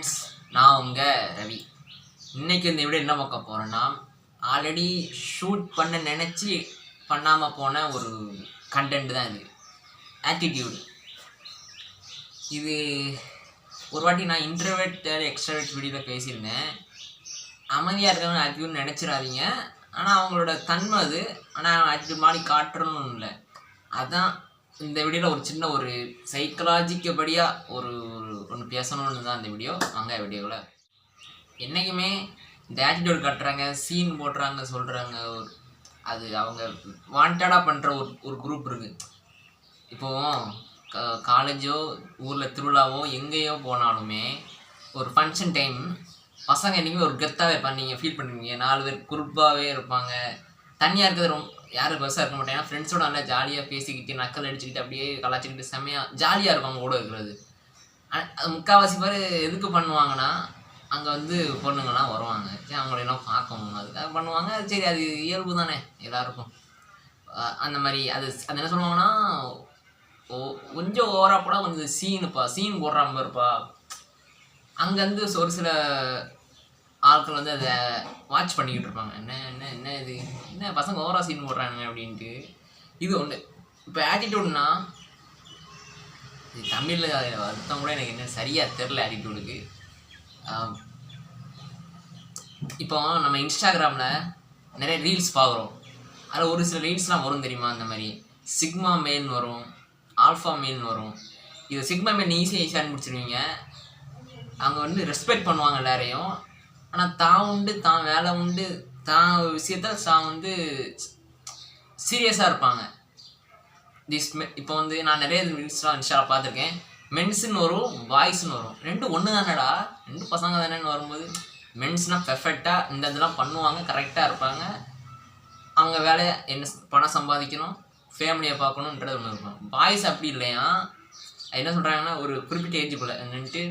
Friends, நான் உங்கள் ரவி. இன்றைக்கி இந்த வீடியோ என்ன பார்க்க போகிறேன்னா, ஆல்ரெடி ஷூட் பண்ண நினச்சி பண்ணாமல் போன ஒரு கண்டென்ட் தான் இது. ஆட்டிடியூடு. இது ஒரு வாட்டி நான் இன்ட்ரோவர்ட் எக்ஸ்ட்ரோவர்ட் வீடியோவில் பேசியிருந்தேன். அமைதியாக இருக்கிறவங்க ஆட்டிடியூட் நினச்சிடாதீங்க, ஆனால் அவங்களோட தன்மை அது. ஆனால் ஆட்டிடியூட் மாதிரி காட்டுறணும் இல்லை. அதான் இந்த வீடியோவில் ஒரு சின்ன ஒரு சைக்கலாஜிக்கப்படியாக ஒன்று பேசணும்னு தான் இந்த வீடியோ. வாங்க வீடியோவில். என்றைக்குமே இந்த ஆட்டிடியூட் காட்டுறாங்க, சீன் போடுறாங்க, சொல்கிறாங்க, அது அவங்க வாண்டடாக பண்ணுற ஒரு குரூப் இருக்குது. இப்போது காலேஜோ ஊரில் திருவிழாவோ எங்கேயோ போனாலுமே ஒரு ஃபங்க்ஷன் டைம் பசங்க என்றைக்குமே ஒரு கெத்தாகவே இருப்பாங்க. நீங்கள் ஃபீல் பண்ணுவீங்க, 4 பேர் குரூப்பாகவே இருப்பாங்க. தனியாக இருக்கிறது ரொம்ப யாரும் பெருசாக இருக்க மாட்டாங்க. ஃப்ரெண்ட்ஸோட நல்லா ஜாலியாக பேசிக்கிட்டு நக்கல் அடிச்சுக்கிட்டு அப்படியே கலாச்சிக்கிட்டு செம்மையாக ஜாலியாக இருக்கும் அவங்க கூட இருக்கிறது. அது முக்கால்வாசி பேர் எதுக்கு பண்ணுவாங்கன்னா, அங்கே வந்து பொண்ணுங்கள்லாம் வருவாங்க, சரி அவங்களெல்லாம் பார்க்கணும், அதுக்காக பண்ணுவாங்க. சரி, அது இயல்பு தானே எல்லாருக்கும். அந்த மாதிரி அது என்ன சொல்லுவாங்கன்னா, கொஞ்சம் ஓவராக போட கொஞ்சம் சீன் போடுற மாதிரி இருப்பா. அங்கேருந்து ஒரு சில ஆட்கள் வந்து அதை வாட்ச் பண்ணிக்கிட்டு இருப்பாங்க. என்ன இது, என்ன பசங்க ஓவரா சீன் போடுறாங்க அப்படின்ட்டு. இது ஒன்று. இப்போ ஆட்டிடியூட்னா இது தமிழில் அர்த்தம் கூட எனக்கு என்ன சரியாக தெரில ஆட்டிடியூடுக்கு. இப்போ நம்ம இன்ஸ்டாகிராமில் நிறைய ரீல்ஸ் பார்க்குறோம். அதில் ஒரு சில ரீல்ஸ்லாம் வரும் தெரியுமா, அந்த மாதிரி சிக்மா மேல்னு வரும், ஆல்ஃபா மேல்னு வரும். இது சிக்மா மேல் ஈஸியாக முடிச்சிருவீங்க. அவங்க வந்து ரெஸ்பெக்ட் பண்ணுவாங்க எல்லாரையும். ஆனால் தான் உண்டு, தான் வேலை உண்டு, தான் விஷயத்த தான் வந்து சீரியஸாக இருப்பாங்க. இப்போ வந்து நான் நிறைய இன்ஸ்டாவில் பார்த்துருக்கேன். மென்ஸுன்னு வரும், பாய்ஸ்ன்னு வரும். ரெண்டும் ஒன்று தானடா, ரெண்டு பசங்க தானேன்னு வரும்போது மென்ஸ்னால் பெர்ஃபெக்டாக இந்த இதெல்லாம் பண்ணுவாங்க, கரெக்டாக இருப்பாங்க. அவங்க வேலையை என்ன பணம் சம்பாதிக்கணும், ஃபேமிலியை பார்க்கணுன்றது ஒன்று இருக்கும். பாய்ஸ் அப்படி இல்லையா, என்ன சொல்கிறாங்கன்னா, ஒரு குறிப்பிட்ட ஏஜுக்குள்ளே என்னன்ட்டு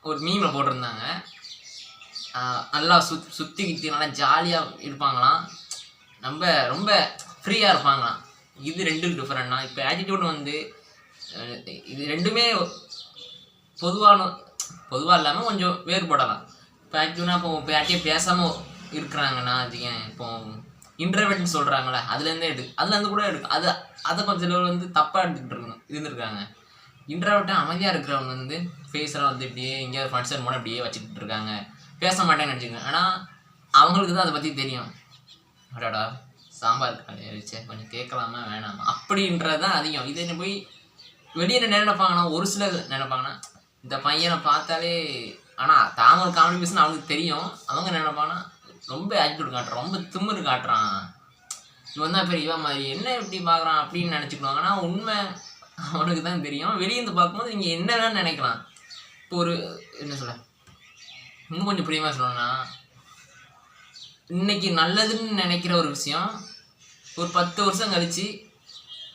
ஒரு மீமில் போட்டிருந்தாங்க. நல்லா சுற்றிக்கிட்டு நல்லா ஜாலியாக இருப்பாங்களாம், ரொம்ப ஃப்ரீயாக இருப்பாங்களாம். இது ரெண்டும் டிஃப்ரெண்ட்னா. இப்போ ஆட்டிடியூட் வந்து இது ரெண்டுமே பொதுவாக இல்லாமல் கொஞ்சம் வேறுபடலாம். இப்போ ஆட்டிடியூட்னா இப்போ யார்ட்டையும் பேசாமல் இருக்கிறாங்கன்னா, அது ஏன் இப்போ இன்ட்ரோவர்ட்னு சொல்கிறாங்களே, அதுலேருந்து கூட அதை கொஞ்சம் சிலர் வந்து தப்பாக இருந்துருக்காங்க. இன்ட்ரோவர்ட்டாக அமைதியாக இருக்கிறவங்க வந்து ஃபேஸெல்லாம் வந்து இப்படியே எங்கேயாவது ஃபங்க்ஷன் போனால் இப்படியே வச்சுக்கிட்டு இருக்காங்க, பேச மாட்டேன்னு நினச்சிக்கோங்க. ஆனால் அவங்களுக்கு தான் அதை பற்றி தெரியும். அடாடா சாம்பார் வச்சு கொஞ்சம் கேட்கலாமா வேணாமா அப்படின்றது தான் அதிகம். இதை என்ன போய் வெளியே என்ன நினைப்பாங்கன்னா, ஒரு சிலர் நினைப்பாங்கன்னா, இந்த பையனை பார்த்தாலே, ஆனால் தாங்க ஒரு காமெடி பேசுன்னு அவங்களுக்கு தெரியும். அவங்க நினைப்பாங்கன்னா, ரொம்ப ஆட்டிடியூட் காட்டுறான், ரொம்ப திமிரு காட்டுறான், இவன் தான் பெரிய இவன் மாதிரி, என்ன இப்படி பார்க்குறான் அப்படின்னு நினச்சிக்குவாங்க. ஆனால் உண்மை அவனுக்கு தான் தெரியும். வெளியேந்து பார்க்கும்போது நீங்கள் என்ன வேணாலும் நினைக்கலாம். இப்போ ஒரு என்ன சொல்ல, இன்னும் கொஞ்சம் பிரியமாக சொல்லணும்னா, இன்னைக்கு நல்லதுன்னு நினைக்கிற ஒரு விஷயம் ஒரு 10 வருஷம் கழித்து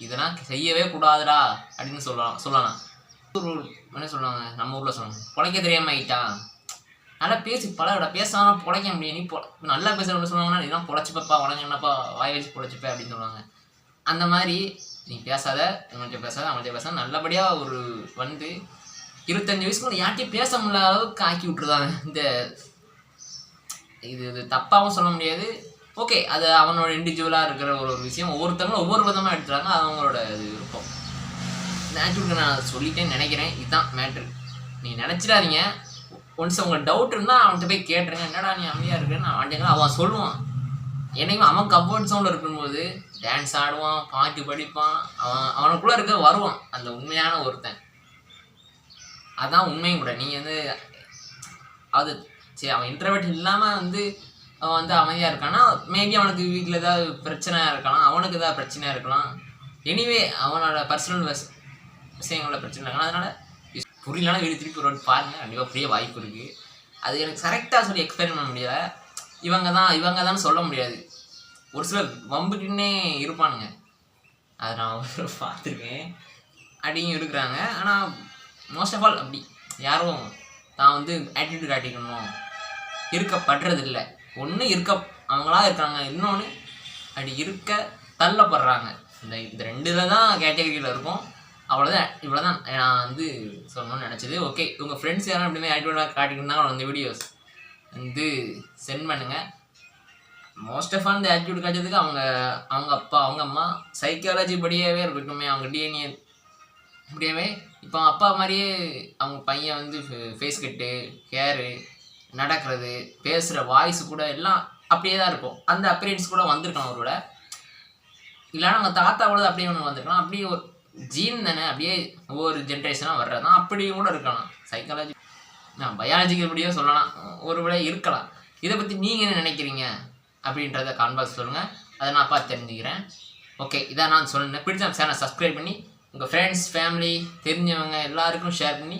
இதெல்லாம் செய்யவே கூடாதுடா அப்படின்னு சொல்லலாம். என்ன சொல்லுவாங்க, நம்ம ஊரில் சொல்லுவாங்க, பொழைக்க தெரியாமல் ஆகிட்டா, நல்லா பேசி பழகடா, பேசாமல் பொழைக்க முடியும், நீ நல்லா பேசுகிறவங்க சொல்லுவாங்கன்னா, நீ தான் பொழைச்சிப்பப்பா, உனக்கு என்னப்பா வாய் வச்சு பொழைச்சிப்ப அப்படின்னு சொல்லுவாங்க. அந்த மாதிரி நீ பேசாத, அவங்கள்ட்ட பேசாத, நல்லபடியாக ஒரு வந்து 25 வயசுக்கு யார்ட்டையும் பேச முடியாத அளவுக்கு ஆக்கி விட்டுருதாங்க. இது தப்பாகவும் சொல்ல முடியாது. ஓகே, அது அவனோட இண்டிவிஜுவலாக இருக்கிற ஒரு விஷயம். ஒவ்வொருத்தவங்களும் ஒவ்வொரு விதமாக எடுத்துறாங்க, அது அவங்களோட இது விருப்பம். நேச்சுரலுக்கு நான் சொல்லிட்டேன்னு நினைக்கிறேன். இதுதான் மேட்ரு. நீ நினச்சிடாதீங்க. ஒன்ஸ் உங்களுக்கு டவுட் இருந்தால் அவன்கிட்ட போய் கேட்டுருங்க, என்னடா நீ அமைதியாக இருக்குன்னு அவன் சொல்லுவான். என்னைக்குமே அவன் கம்போர்ட் சவுண்டில் இருக்கும்போது டான்ஸ் ஆடுவான், பாட்டு படிப்பான், அவனுக்குள்ளே இருக்க வருவான் அந்த உண்மையான ஒருத்தன். அதான் உண்மையும் கூட. நீங்கள் வந்து அது சரி, அவன் இன்ட்ரோவர்ட் இல்லாமல் வந்து அவன் வந்து அமைதியாக இருக்கான்னா, மேபி அவனுக்கு வீட்டில் ஏதாவது பிரச்சனையாக இருக்கலாம், அவனுக்கு ஏதாவது பிரச்சனையாக இருக்கலாம். எனிவே அவனோட பர்சனல் விஷயங்களோட பிரச்சனை இருக்கலாம். அதனால் புரியலன்னா வீடு திருப்பி ஒரு பாருங்கள், கண்டிப்பாக புரிய வாய்ப்பு இருக்குது. அது எனக்கு கரெக்டாக சொல்லி எக்ஸ்பிளைன் பண்ண முடியலை. இவங்க தான் சொல்ல முடியாது. ஒரு சிலர் வம்புக்குன்னே இருப்பானுங்க, அதை நான் பார்த்துருக்கேன், அப்படியும் இருக்கிறாங்க. ஆனால் மோஸ்ட் ஆஃப் ஆல் அப்படி யாரும் தான் வந்து ஆட்டிடியூட் காட்டிக்கணும் இருக்கப்படுறதில்லை. ஒன்று அவங்களா இருக்காங்க, இன்னொன்று அப்படி இருக்க தள்ளப்படுறாங்க. இந்த ரெண்டில் தான் கேட்டகரியில் இருக்கும். அவ்வளோதான், இவ்வளோதான் நான் வந்து சொல்லணும்னு நினச்சது. ஓகே, உங்கள் ஃப்ரெண்ட்ஸ் யாரும் எப்படியுமே ஆக்டிவாக காட்டிக்கிட்டு அந்த வீடியோஸ் வந்து சென்ட் பண்ணுங்கள். மோஸ்ட் ஆஃப் ஆல் இந்த ஆட்டிடியூட் காய்ச்சதுக்கு அவங்க அப்பா அவங்க அம்மா சைக்காலஜி படியாகவே இருக்கட்டுமே, அவங்க டிஎன்ஏ இப்படியாவே இப்போ அப்பா மாதிரியே அவங்க பையன் வந்து ஃபேஸ் கட்டு, ஹேரு, நடக்கிறது, பேசுகிற வாய்ஸ் கூட எல்லாம் அப்படியே தான் இருக்கும். அந்த அப்பியரன்ஸ் கூட வந்திருக்கலாம் அவரோட. இல்லைன்னா அவங்க தாத்தாவோட அப்படியே ஒன்று வந்திருக்கலாம். அப்படியே ஒரு ஜீன் தானே, அப்படியே ஒவ்வொரு ஜென்ரேஷனாக வர்றது தான். அப்படியும் கூட இருக்கலாம். சைக்காலஜி பயாலஜிக்கல் படியாக சொல்லலாம், ஒரு விட இருக்கலாம். இதை பற்றி நீங்கள் என்ன நினைக்கிறீங்க அப்படின்றத கான்பாக்ஸ் சொல்லுங்கள், அதை நான் பார்த்து தெரிஞ்சுக்கிறேன். ஓகே, இதான் நான் சொன்னேன். பிடிச்ச சேனலை சப்ஸ்கிரைப் பண்ணி உங்கள் ஃப்ரெண்ட்ஸ், ஃபேமிலி, தெரிஞ்சவங்க எல்லாருக்கும் ஷேர் பண்ணி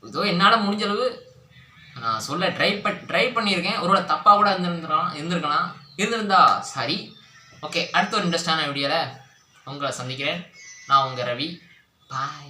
இதோ என்னால் முடிஞ்ச அளவு நான் சொல்ல ட்ரை பண்ணியிருக்கேன். ஒருவேளை தப்பாக கூட இருந்திருந்தா சாரி. ஓகே, அடுத்த ஒரு இன்ட்ரெஸ்டான வீடியோவில் உங்களை சந்திக்கிறேன். நான் உங்கள் ரவி. பாய்.